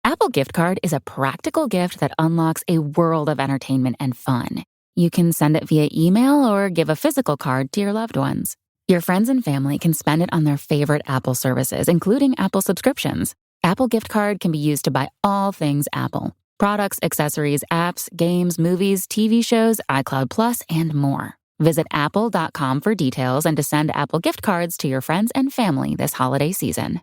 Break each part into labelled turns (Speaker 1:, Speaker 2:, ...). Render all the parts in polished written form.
Speaker 1: Apple Gift Card is a practical gift that unlocks a world of entertainment and fun. You can send it via email or give a physical card to your loved ones. Your friends and family can spend it on their favorite Apple services, including Apple subscriptions. Apple Gift Card can be used to buy all things Apple: products, accessories, apps, games, movies, TV shows, iCloud Plus, and more. Visit apple.com for details and to send Apple Gift Cards to your friends and family this holiday season.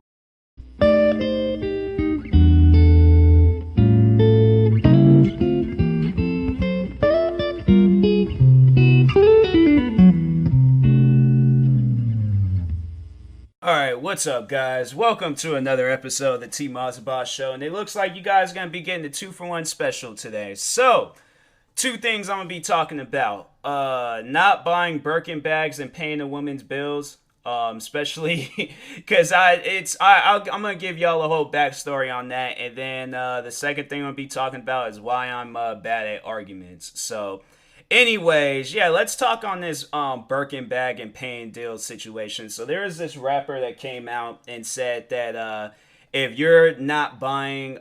Speaker 2: Alright, what's up guys? Welcome to another episode of the TMossBoss show, and it looks like you guys are going to be getting a 2-for-1 special today. So, two things I'm going to be talking about. Not buying Birkin bags and paying a woman's bills, especially because I'm going to give y'all a whole backstory on that, and then the second thing I'm going to be talking about is why I'm bad at arguments. So, anyways, yeah, let's talk on this Birkin bag and paying deals situation. So there is this rapper that came out and said that if you're not buying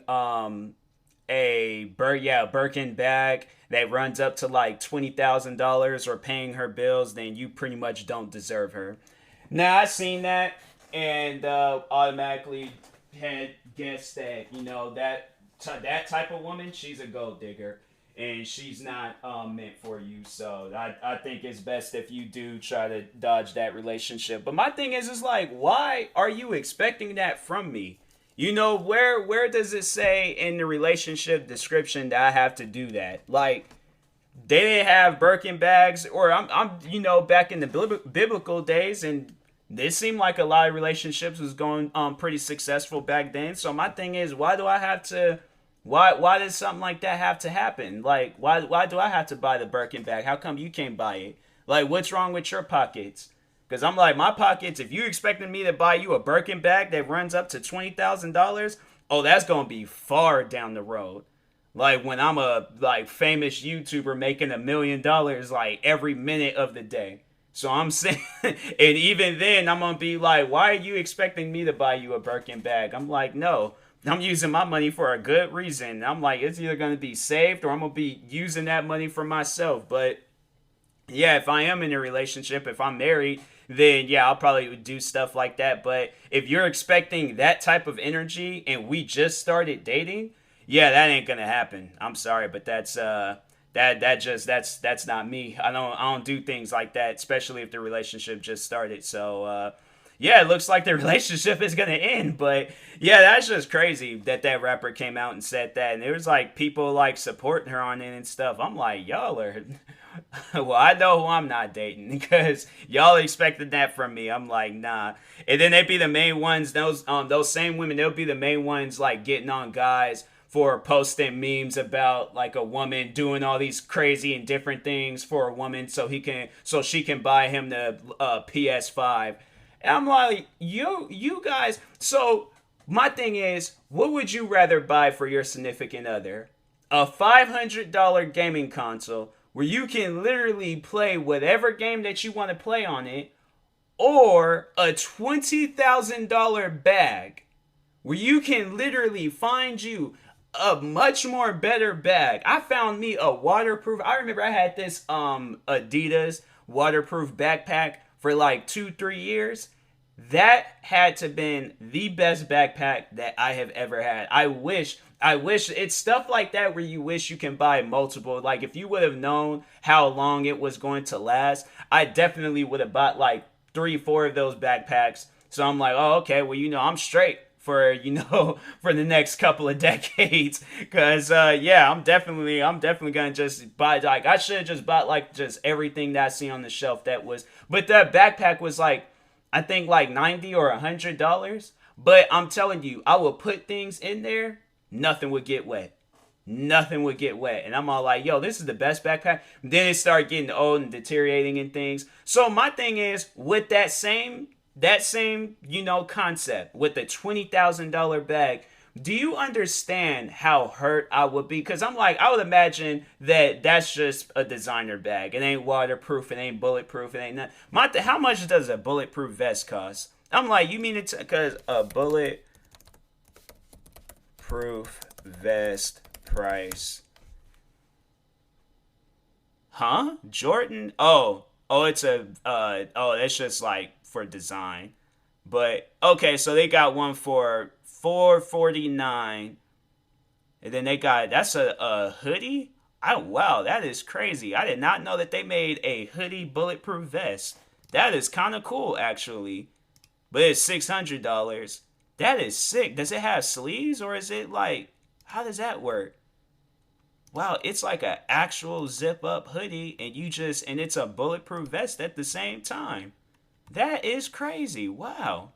Speaker 2: a Birkin bag that runs up to like $20,000 or paying her bills, then you pretty much don't deserve her. Now, I seen that and automatically had guessed that, you know, that type of woman, she's a gold digger. And she's not meant for you. So I think it's best if you do try to dodge that relationship. But my thing is like, why are you expecting that from me? You know, where does it say in the relationship description that I have to do that? Like, they didn't have Birkin bags, or I'm you know, back in the biblical days, and it seemed like a lot of relationships was going pretty successful back then. So my thing is, why do I have to? Why does something like that have to happen? Like, why do I have to buy the Birkin bag? How come you can't buy it? Like, what's wrong with your pockets? Because I'm like, my pockets, if you expecting me to buy you a Birkin bag that runs up to $20,000, oh, that's going to be far down the road. Like, when I'm a, like, famous YouTuber making $1 million, like, every minute of the day. So I'm saying, and even then, I'm going to be like, why are you expecting me to buy you a Birkin bag? I'm like, no. I'm using my money for a good reason. I'm like, it's either going to be saved or I'm going to be using that money for myself. But yeah, if I am in a relationship, if I'm married, then yeah, I'll probably do stuff like that. But if you're expecting that type of energy and we just started dating, yeah, that ain't going to happen. I'm sorry, but that's that's not me. I don't do things like that, especially if the relationship just started. So yeah, it looks like the relationship is going to end. But yeah, that's just crazy that rapper came out and said that. And there was like people like supporting her on it and stuff. I'm like, y'all are, well, I know who I'm not dating because y'all expected that from me. I'm like, nah. And then they'd be the main ones, those same women, they'll be the main ones like getting on guys for posting memes about like a woman doing all these crazy and different things for a woman so she can buy him the PS5. And I'm like, you guys. So my thing is, what would you rather buy for your significant other? A $500 gaming console where you can literally play whatever game that you want to play on it, or a $20,000 bag where you can literally find you a much more better bag. I found me a waterproof. I remember I had this Adidas waterproof backpack for like 2-3 years. That had to have been the best backpack that I have ever had. I wish it's stuff like that where you wish you can buy multiple. Like, if you would have known how long it was going to last, I definitely would have bought like 3-4 of those backpacks. So I'm like, oh, okay, well, you know, I'm straight for, you know, for the next couple of decades. Cause yeah, I'm definitely gonna just buy, like, I should have just bought like just everything that I see on the shelf that was, but that backpack was like, I think like $90 or $100. But I'm telling you, I would put things in there, nothing would get wet. Nothing would get wet. And I'm all like, yo, this is the best backpack. Then it started getting old and deteriorating and things. So my thing is, with that same, you know, concept, with the $20,000 bag, do you understand how hurt I would be? Because I'm like, I would imagine that that's just a designer bag. It ain't waterproof. It ain't bulletproof. It ain't nothing. How much does a bulletproof vest cost? I'm like, you mean it's because a bulletproof vest price. Huh? Jordan? Oh, it's a that's just like for design. But okay, so they got one for 449, and then they got that's a hoodie. Wow, that is crazy. I did not know that they made a hoodie bulletproof vest. That is kind of cool actually. But it's $600. That is sick. Does it have sleeves or is it like how does that work? Wow, it's like an actual zip up hoodie and and it's a bulletproof vest at the same time. That is crazy. Wow.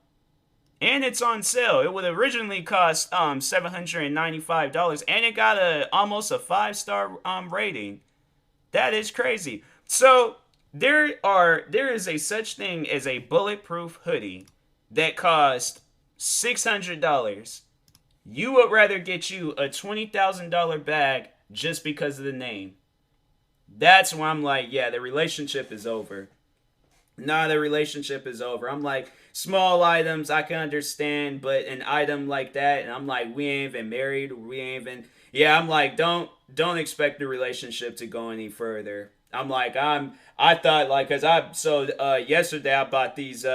Speaker 2: And it's on sale. It would originally cost $795 and it got a almost a 5-star rating. That is crazy. So there is a such thing as a bulletproof hoodie that costs $600. You would rather get you a $20,000 bag just because of the name. That's why I'm like, yeah, the relationship is over. Nah, the relationship is over. I'm like, small items I can understand, but an item like that, and I'm like, we ain't even married, we ain't even. Yeah, I'm like, don't expect the relationship to go any further. I'm like, I thought like, cause yesterday I bought these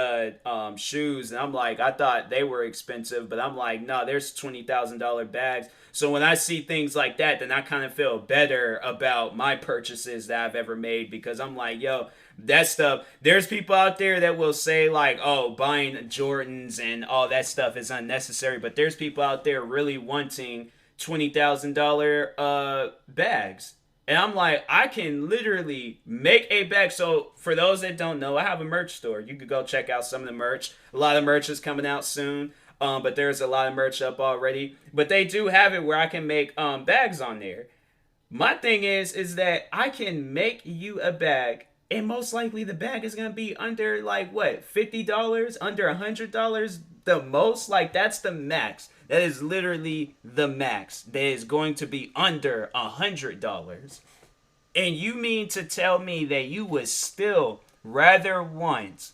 Speaker 2: shoes, and I'm like, I thought they were expensive, but I'm like, no, there's $20,000 bags. So when I see things like that, then I kind of feel better about my purchases that I've ever made because I'm like, yo, that stuff. There's people out there that will say like, oh, buying Jordans and all that stuff is unnecessary, but there's people out there really wanting $20,000 bags. And I'm like, I can literally make a bag. So for those that don't know, I have a merch store. You could go check out some of the merch. A lot of merch is coming out soon. But there's a lot of merch up already. But they do have it where I can make bags on there. My thing is that I can make you a bag, and most likely the bag is gonna be under like what, $50, under $100, the most. Like that's the max. That is literally the max. That is going to be under $100. And you mean to tell me that you would still rather want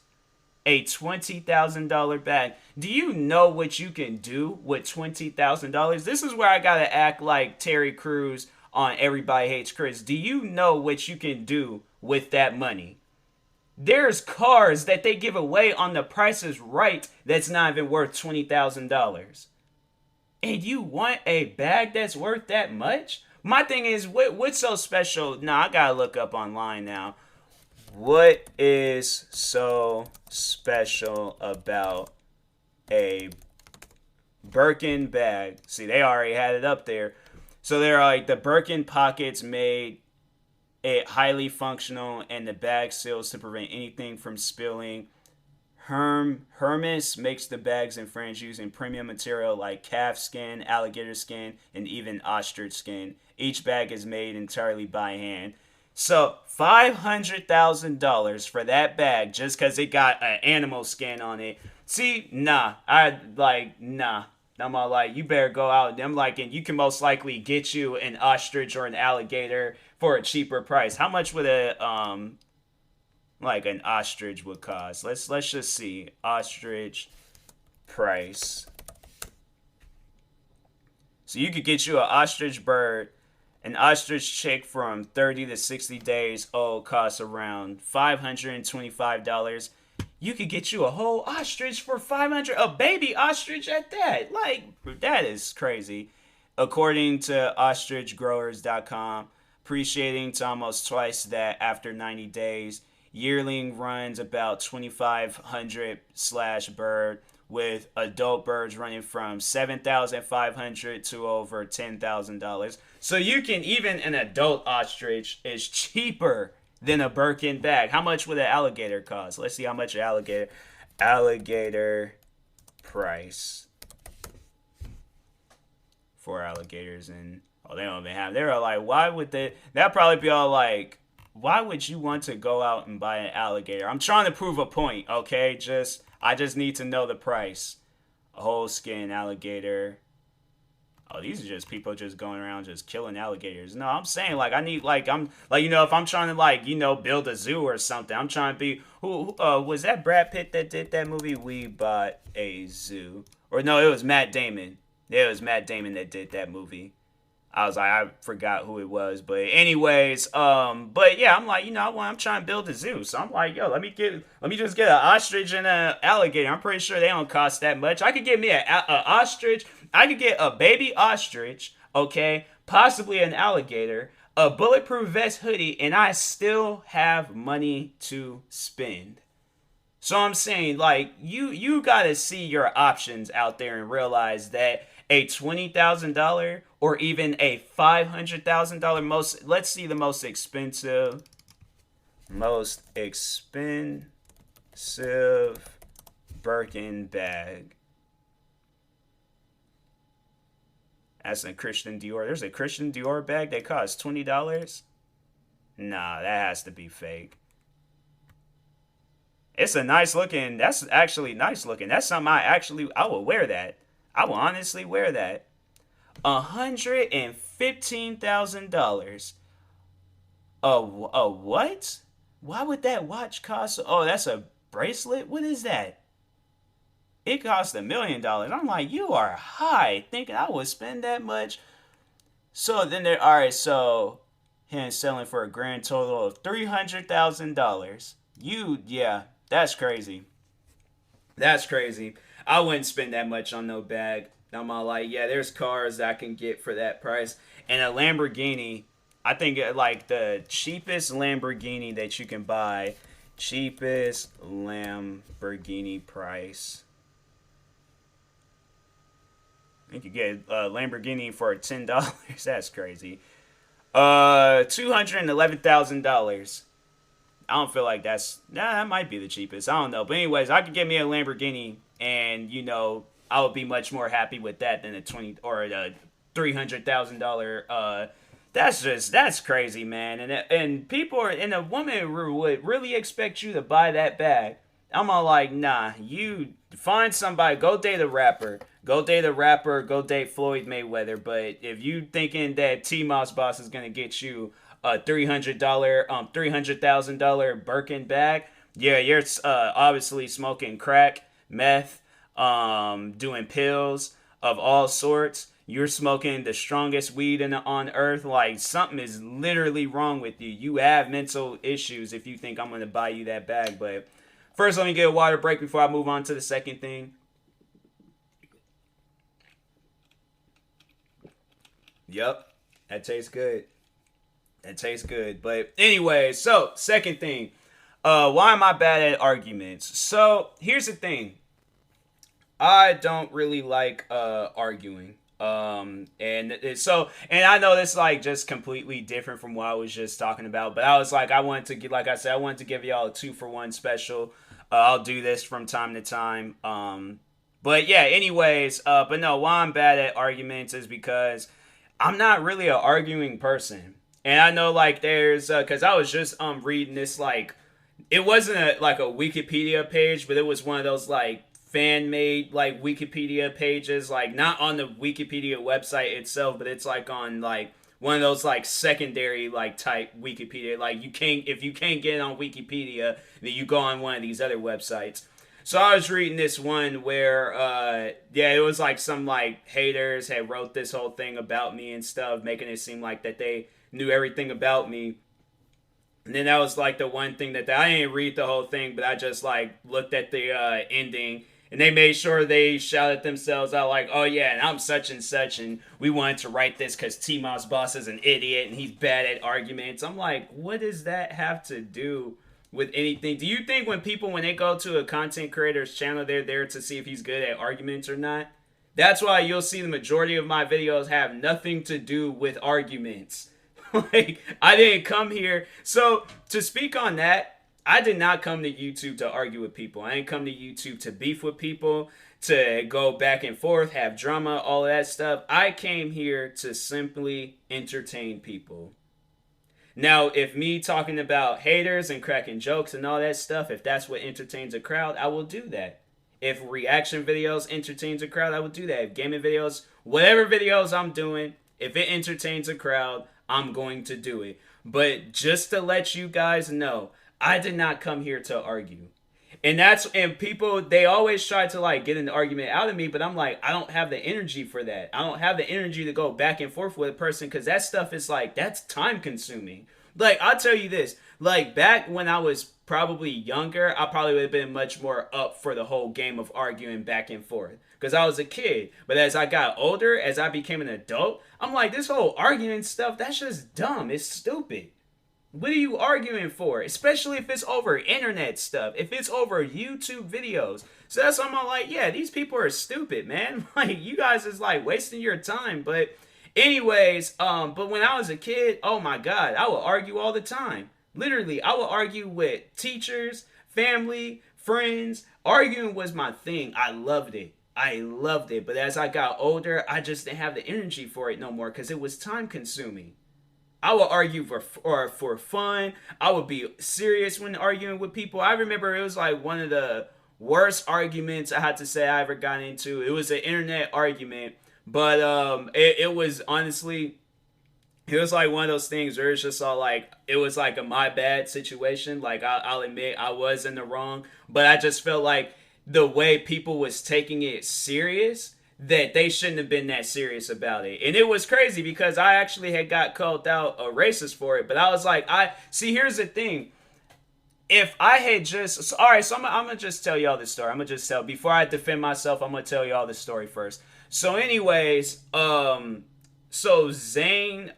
Speaker 2: a $20,000 bag? Do you know what you can do with $20,000? This is where I gotta act like Terry Crews on Everybody Hates Chris. Do you know what you can do with that money? There's cars that they give away on The Price is Right that's not even worth $20,000. And you want a bag that's worth that much? My thing is, what's so special? Nah, I gotta look up online now. What is so special about a Birkin bag? See, they already had it up there. So they're like, the Birkin pockets made it highly functional and the bag seals to prevent anything from spilling. Hermes makes the bags and frames using premium material like calf skin, alligator skin, and even ostrich skin. Each bag is made entirely by hand. So $500,000 for that bag just because it got an animal skin on it. See, nah. I'm all like, you better go out. I'm like, and you can most likely get you an ostrich or an alligator for a cheaper price. How much would like an ostrich would cost? Let's just see. Ostrich price. So you could get you an ostrich bird. An ostrich chick from 30 to 60 days old costs around $525. You could get you a whole ostrich for $500, a baby ostrich at that. Like, that is crazy. According to ostrichgrowers.com, appreciating to almost twice that after 90 days. Yearling runs about 2,500 slash bird, with adult birds running from $7,500 to over $10,000. So you can, even an adult ostrich is cheaper than a Birkin bag. How much would an alligator cost? Let's see how much an alligator price for alligators. And they don't even have. They're like, why would they? That probably be all like, why would you want to go out and buy an alligator? I'm trying to prove a point, okay? I just need to know the price. A whole skin alligator. Oh, these are just people just going around just killing alligators. No, I'm saying like I need like I'm like if I'm trying to like build a zoo or something. I'm trying to be who was that Brad Pitt that did that movie We Bought a Zoo? Or no, it was Matt Damon. Yeah, it was Matt Damon that did that movie. I was like, I forgot who it was, but anyways, but yeah, I'm like, I'm trying to build a zoo, so I'm like, yo, let me just get an ostrich and an alligator. I'm pretty sure they don't cost that much. I could get me a ostrich. I could get a baby ostrich, okay, possibly an alligator, a bulletproof vest hoodie, and I still have money to spend. So I'm saying, like, you gotta see your options out there and realize that a $20,000 or even a $500,000 let's see the most expensive Birkin bag. That's a Christian Dior. There's a Christian Dior bag that costs $20. Nah, that has to be fake. It's a nice looking. That's actually nice looking. That's something I will wear that. I will honestly wear that. $115,000. A what? Why would that watch cost? Oh, that's a bracelet. What is that? It cost $1 million. I'm like, you are high, thinking I would spend that much. So then there. All right, so him selling for a grand total of $300,000. Yeah, that's crazy. That's crazy. I wouldn't spend that much on no bag. I'm all like, yeah, there's cars I can get for that price. And a Lamborghini, I think like the cheapest Lamborghini that you can buy, cheapest Lamborghini price. You could get a Lamborghini for $10. That's crazy. $211,000. I don't feel like that might be the cheapest. I don't know. But anyways, I could get me a Lamborghini and I would be much more happy with that than a 20 or a $300,000 that's crazy, man. And people and a woman would really expect you to buy that bag. I'm all like, nah, you find somebody, go date a rapper. Go date a rapper, go date Floyd Mayweather. But if you thinking that TMossBoss is gonna get you a $300,000 Birkin bag, yeah, you're obviously smoking crack, meth, doing pills of all sorts. You're smoking the strongest weed on earth. Like, something is literally wrong with you. You have mental issues if you think I'm gonna buy you that bag. But first, let me get a water break before I move on to the second thing. Yep, that tastes good. That tastes good. But anyway, so second thing, why am I bad at arguments? So here's the thing, I don't really like arguing. And I know this like just completely different from what I was just talking about, but I was like, I wanted to get, like I said, I wanted to give y'all a 2-for-1 special. I'll do this from time to time. But yeah, anyways, but no, why I'm bad at arguments is because I'm not really an arguing person. And I know like there's because I was just reading this, like, it wasn't like a Wikipedia page, but it was one of those like fan made like Wikipedia pages, like not on the Wikipedia website itself, but it's like on like one of those like secondary like type Wikipedia. Like, if you can't get it on Wikipedia, then you go on one of these other websites. So I was reading this one where it was like some like haters had wrote this whole thing about me and stuff, making it seem like that they knew everything about me. And then that was like the one thing that I didn't read the whole thing, but I just like looked at the ending, and they made sure they shouted themselves out like, oh yeah, and I'm such and such, and we wanted to write this because TMossBoss is an idiot and he's bad at arguments. I'm like, what does that have to do with anything? Do you think when they go to a content creator's channel, they're there to see if he's good at arguments or not? That's why you'll see the majority of my videos have nothing to do with arguments. Like, I didn't come here. So to speak on that, I did not come to YouTube to argue with people. I didn't come to YouTube to beef with people, to go back and forth, have drama, all of that stuff. I came here to simply entertain people. Now, if me talking about haters and cracking jokes and all that stuff, if that's what entertains a crowd, I will do that. If reaction videos entertains a crowd, I will do that. If gaming videos, whatever videos I'm doing, if it entertains a crowd, I'm going to do it. But just to let you guys know, I did not come here to argue. And people, they always try to like get an argument out of me, but I'm like, I don't have the energy for that. I don't have the energy to go back and forth with a person, because that stuff is like, that's time consuming. Like, I'll tell you this, like back when I was probably younger, I probably would have been much more up for the whole game of arguing back and forth, because I was a kid. But as I got older, as I became an adult, I'm like, this whole arguing stuff, that's just dumb. It's stupid. What are you arguing for? Especially if it's over internet stuff, if it's over YouTube videos. So that's why I'm like, yeah, these people are stupid, man. Like, you guys is like wasting your time. But anyways, but when I was a kid, oh my god, I would argue all the time. Literally, I would argue with teachers, family, friends. Arguing was my thing. I loved it. I loved it. But as I got older, I just didn't have the energy for it no more, because it was time consuming. I would argue for fun. I would be serious when arguing with people. I remember it was like one of the worst arguments I had to say I ever got into. It was an internet argument, but it was honestly, it was like one of those things where it's just all like, it was like a my bad situation. Like, I'll admit I was in the wrong, but I just felt like the way people was taking it serious, that they shouldn't have been that serious about it. And it was crazy, because I actually had got called out a racist for it. But I was like, I see, here's the thing. If I had just, all right, so I'm gonna just tell y'all this story. I'm gonna just tell, before I defend myself, I'm gonna tell y'all this story first. So anyways, so Zayn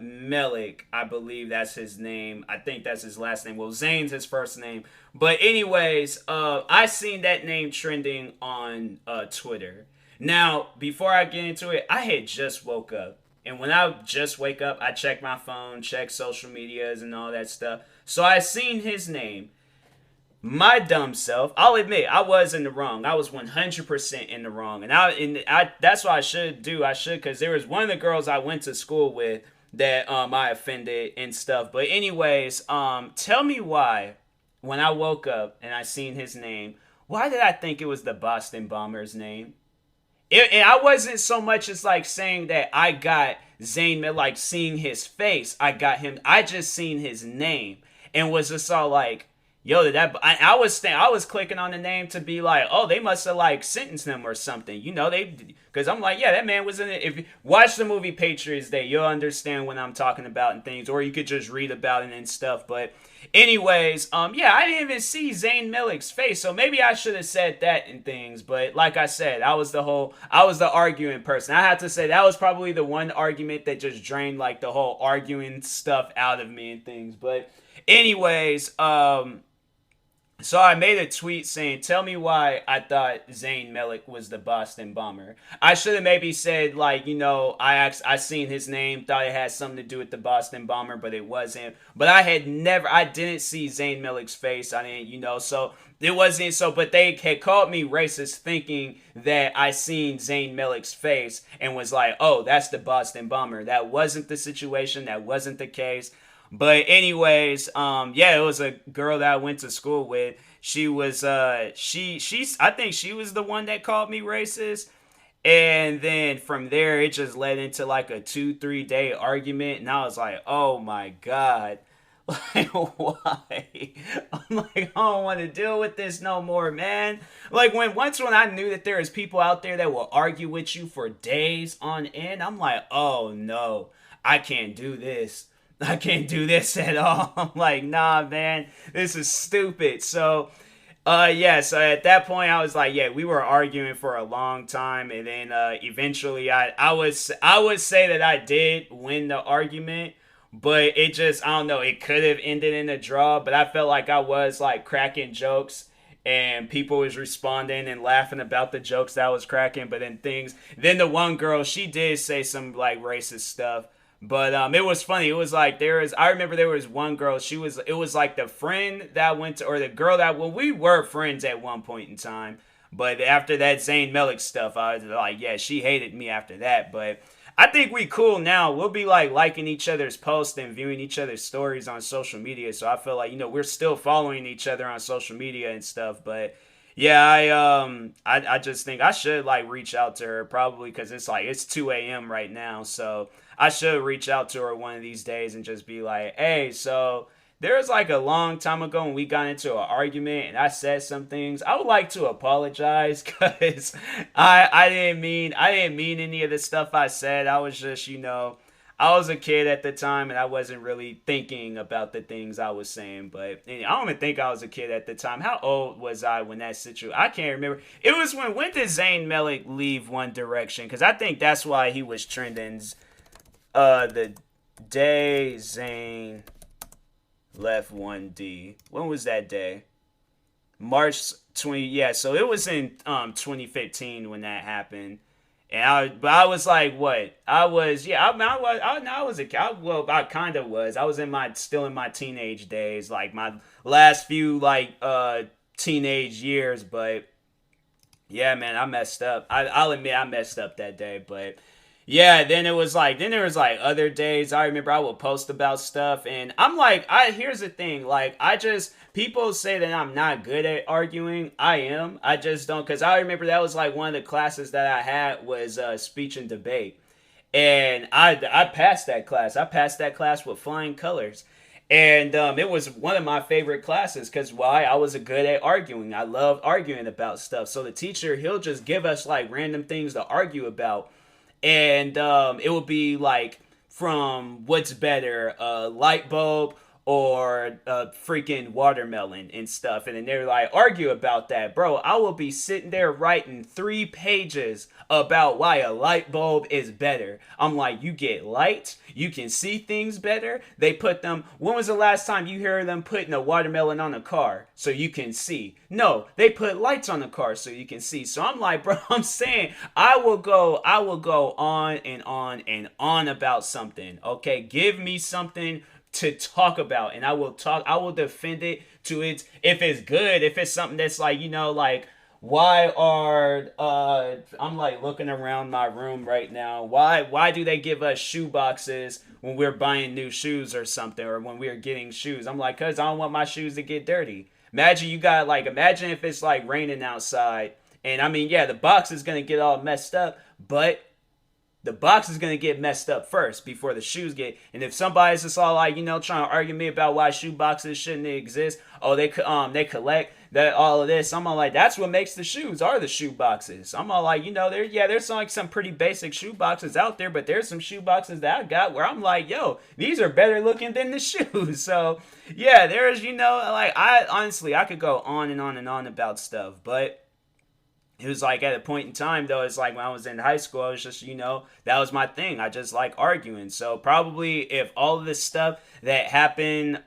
Speaker 2: Malik, I believe that's his name. I think that's his last name. Well, Zayn's his first name. But anyways, I seen that name trending on Twitter. Now, before I get into it, I had just woke up. And when I just wake up, I check my phone, check social medias and all that stuff. So I seen his name. My dumb self, I'll admit, I was in the wrong. I was 100% in the wrong. And that's what I should do. I should, because there was one of the girls I went to school with that I offended and stuff. But anyways, tell me why, when I woke up and I seen his name, why did I think it was the Boston Bombers name? And I wasn't so much as like saying that I got Zayn Miller, like seeing his face. I got him. I just seen his name and was just all like, yo, did that? I was clicking on the name to be like, oh, they must have like sentenced him or something. You know, because I'm like, yeah, that man was in it. If you watch the movie Patriots Day, you'll understand what I'm talking about and things, or you could just read about it and stuff. But anyways, yeah, I didn't even see Zayn Malik's face, so maybe I should have said that and things. But like I said, I was the arguing person. I had to say that was probably the one argument that just drained like the whole arguing stuff out of me and things. But anyways, so I made a tweet saying, tell me why I thought Zayn Malik was the Boston Bomber. I should have maybe said, like, you know, I seen his name, thought it had something to do with the Boston Bomber, but it wasn't. But I didn't see Zayn Malik's face. I didn't, you know, so it wasn't so, but they had called me racist thinking that I seen Zayn Malik's face and was like, oh, that's the Boston Bomber. That wasn't the situation. That wasn't the case. But anyways, yeah, it was a girl that I went to school with. She was, I think she was the one that called me racist. And then from there, it just led into like a 2-3 day argument. And I was like, oh my God, like, why? I'm like, I don't want to deal with this no more, man. Like, once when I knew that there is people out there that will argue with you for days on end, I'm like, oh no, I can't do this. I can't do this at all. I'm like, nah, man, this is stupid. So, yeah, so at that point, I was like, yeah, we were arguing for a long time. And then eventually, I would say that I did win the argument. But it just, I don't know, it could have ended in a draw. But I felt like I was like cracking jokes. And people was responding and laughing about the jokes that I was cracking. But then the one girl, she did say some like racist stuff. But it was funny. It was like I remember there was one girl. It was like the friend that went to, or the girl that, well, we were friends at one point in time. But after that Zayn Malik stuff, I was like, yeah, she hated me after that. But I think we cool now. We'll be like liking each other's posts and viewing each other's stories on social media. So I feel like, you know, we're still following each other on social media and stuff. But yeah, I just think I should like reach out to her, probably because it's 2 a.m. right now. So I should reach out to her one of these days and just be like, hey, so there was like a long time ago when we got into an argument and I said some things. I would like to apologize because I didn't mean any of the stuff I said. I was just, I was a kid at the time and I wasn't really thinking about the things I was saying. But I don't even think I was a kid at the time. How old was I when that situation? I can't remember. It was when did Zayn Malik leave One Direction? Because I think that's why he was trending. The day Zayn left 1D. When was that day? March 20. Yeah, so it was in 2015 when that happened. But I was like, what? I was, yeah. I was a kid. Well, I kind of was. I was still in my teenage days, like my last few teenage years. But yeah, man, I messed up. I'll admit I messed up that day, but yeah, then there was like other days. I remember I would post about stuff, and I'm like, here's the thing, like people say that I'm not good at arguing. I am. I just don't, because I remember that was like one of the classes that I had was speech and debate, and I passed that class. I passed that class with flying colors. And it was one of my favorite classes because why? I was good at arguing. I loved arguing about stuff. So the teacher, he'll just give us like random things to argue about. And it would be like from what's better, a light bulb or a freaking watermelon and stuff. And then they're like, argue about that. Bro, I will be sitting there writing 3 pages about why a light bulb is better. I'm like, you get light, you can see things better. They put them, when was the last time you heard them putting a watermelon on a car so you can see? No, they put lights on the car so you can see. So I'm like, bro, I'm saying I will go on and on and on about something. Okay, give me something to talk about, and I will defend it to its, if it's good, if it's something that's like, like, why are I'm like looking around my room right now, why do they give us shoe boxes when we're buying new shoes or something, or when we're getting shoes? I'm like, cuz I don't want my shoes to get dirty. Imagine if it's like raining outside, and I mean, yeah, the box is going to get all messed up, but the box is gonna get messed up first before the shoes get. And if somebody's just all like, trying to argue me about why shoe boxes shouldn't exist, oh, they collect that, all of this, I'm all like, that's what makes the shoes, are the shoe boxes. I'm all like, there's like some pretty basic shoe boxes out there, but there's some shoe boxes that I got where I'm like, yo, these are better looking than the shoes. So yeah, there's, like, I could go on and on and on about stuff, but it was like at a point in time, though, it's like when I was in high school, I was just, that was my thing. I just like arguing. So probably if all of this stuff that happened,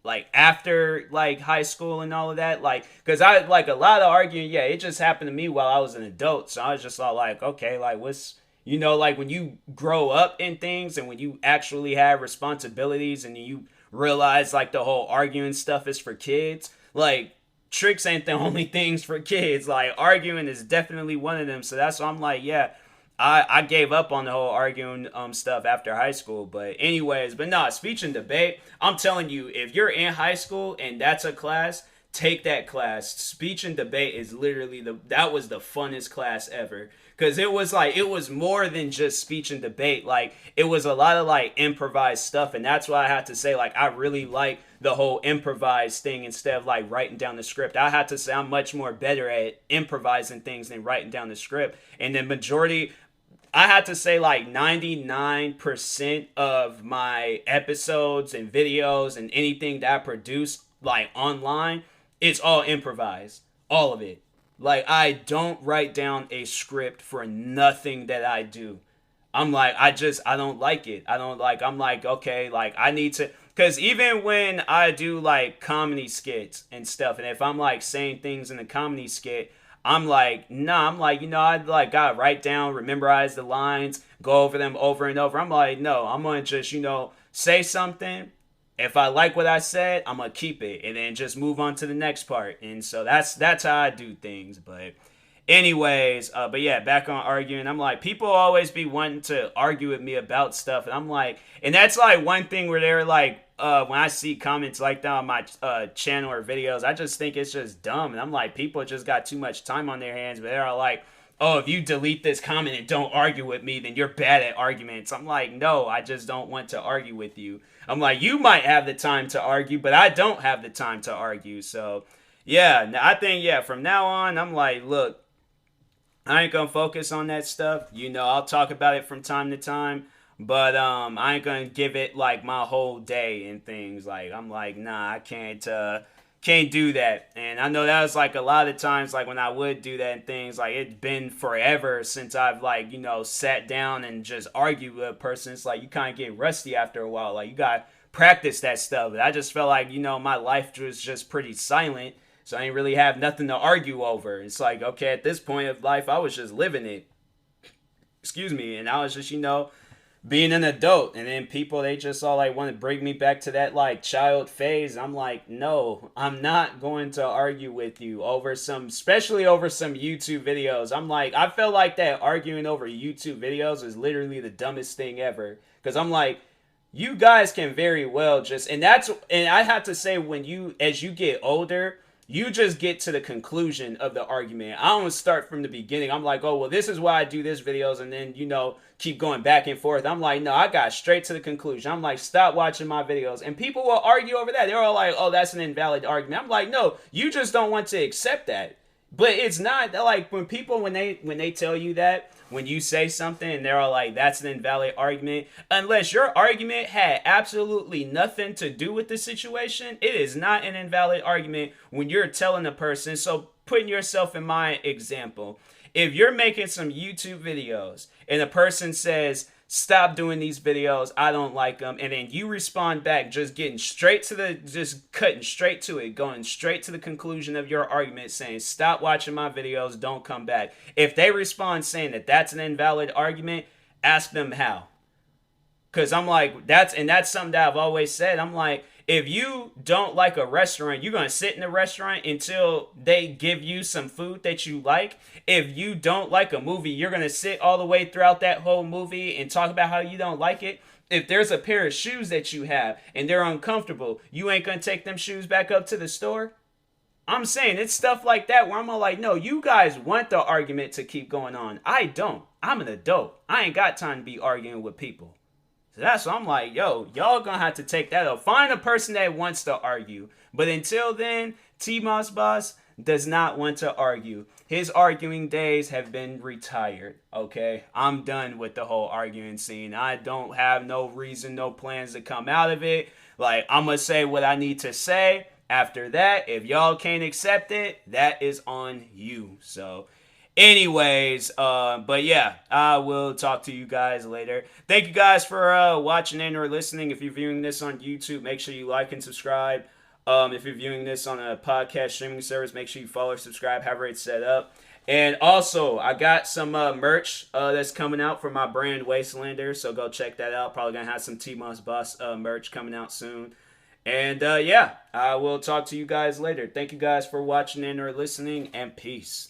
Speaker 2: like after like high school and all of that, like, because I like a lot of arguing, yeah, it just happened to me while I was an adult. So I was just all like, okay, like what's, like when you grow up in things and when you actually have responsibilities and you realize like the whole arguing stuff is for kids, like, tricks ain't the only things for kids. Like, arguing is definitely one of them. So that's why I'm like, yeah, I gave up on the whole arguing stuff after high school. But anyways, but no, speech and debate, I'm telling you, if you're in high school and that's a class, take that class. Speech and debate is literally that was the funnest class ever. Because it was more than just speech and debate. Like, it was a lot of like improvised stuff. And that's why I had to say, like, I really like the whole improvised thing instead of like writing down the script. I had to say I'm much more better at improvising things than writing down the script. And the majority, I had to say like 99% of my episodes and videos and anything that I produce like online, it's all improvised. All of it. Like, I don't write down a script for nothing that I do. I'm like, I don't like it. I'm like, okay, like, I need to, because even when I do, like, comedy skits and stuff, and if I'm, like, saying things in a comedy skit, I'm like, nah, I'm like, I, like, gotta write down, memorize the lines, go over them over and over. I'm like, no, I'm gonna just, say something. If I like what I said, I'm gonna keep it and then just move on to the next part. And so that's how I do things. But anyways, but yeah, back on arguing. I'm like, people always be wanting to argue with me about stuff, and I'm like, and that's like one thing where they're like, when I see comments like that on my channel or videos, I just think it's just dumb. And I'm like, people just got too much time on their hands, but they're all like, oh, if you delete this comment and don't argue with me, then you're bad at arguments. I'm like, no, I just don't want to argue with you. I'm like, you might have the time to argue, but I don't have the time to argue. So, yeah, I think, yeah, from now on, I'm like, look, I ain't gonna focus on that stuff. I'll talk about it from time to time, but I ain't gonna give it like my whole day and things. Like I'm like, nah, I can't do that. And I know that was like a lot of times like when I would do that and things, like it's been forever since I've like, sat down and just argued with a person. It's like you kind of get rusty after a while. Like you got practice that stuff. But I just felt like, my life was just pretty silent. So I ain't really have nothing to argue over. It's like, okay, at this point of life, I was just living it. Excuse me. And I was just, being an adult. And then people, they just all like want to bring me back to that like child phase. I'm like, no, I'm not going to argue with you over especially over some YouTube videos. I'm like, I felt like that arguing over YouTube videos is literally the dumbest thing ever. Because I'm like, you guys can very well just, and I have to say, as you get older, you just get to the conclusion of the argument. I don't start from the beginning. I'm like, oh, well, this is why I do this videos, and then, keep going back and forth. I'm like, no, I got straight to the conclusion. I'm like, stop watching my videos. And people will argue over that. They're all like, oh, that's an invalid argument. I'm like, no, you just don't want to accept that. But it's not like when people, when they tell you that, when you say something and they're all like, that's an invalid argument, unless your argument had absolutely nothing to do with the situation, it is not an invalid argument when you're telling a person. So putting yourself in my example, if you're making some YouTube videos and a person says, stop doing these videos, I don't like them, and then you respond back just cutting straight to it, going straight to the conclusion of your argument, saying stop watching my videos, don't come back. If they respond saying that that's an invalid argument, ask them how. Because I'm like, that's something that I've always said. I'm like, if you don't like a restaurant, you're going to sit in the restaurant until they give you some food that you like. If you don't like a movie, you're going to sit all the way throughout that whole movie and talk about how you don't like it. If there's a pair of shoes that you have and they're uncomfortable, you ain't going to take them shoes back up to the store. I'm saying it's stuff like that where I'm all like, no, you guys want the argument to keep going on. I don't. I'm an adult. I ain't got time to be arguing with people. So that's what I'm like, yo, y'all gonna have to take that up. Find a person that wants to argue. But until then, TMossBoss does not want to argue. His arguing days have been retired, okay? I'm done with the whole arguing scene. I don't have no reason, no plans to come out of it. Like, I'm gonna say what I need to say. After that, if y'all can't accept it, that is on you. So, anyways, but yeah, I will talk to you guys later. Thank you guys for watching and or listening. If you're viewing this on YouTube, make sure you like and subscribe. If you're viewing this on a podcast streaming service, make sure you follow or subscribe, however it's set up. And also, I got some merch that's coming out for my brand Wastelander, so go check that out. Probably gonna have some TMossBoss merch coming out soon. And yeah, I will talk to you guys later. Thank you guys for watching and or listening, and peace.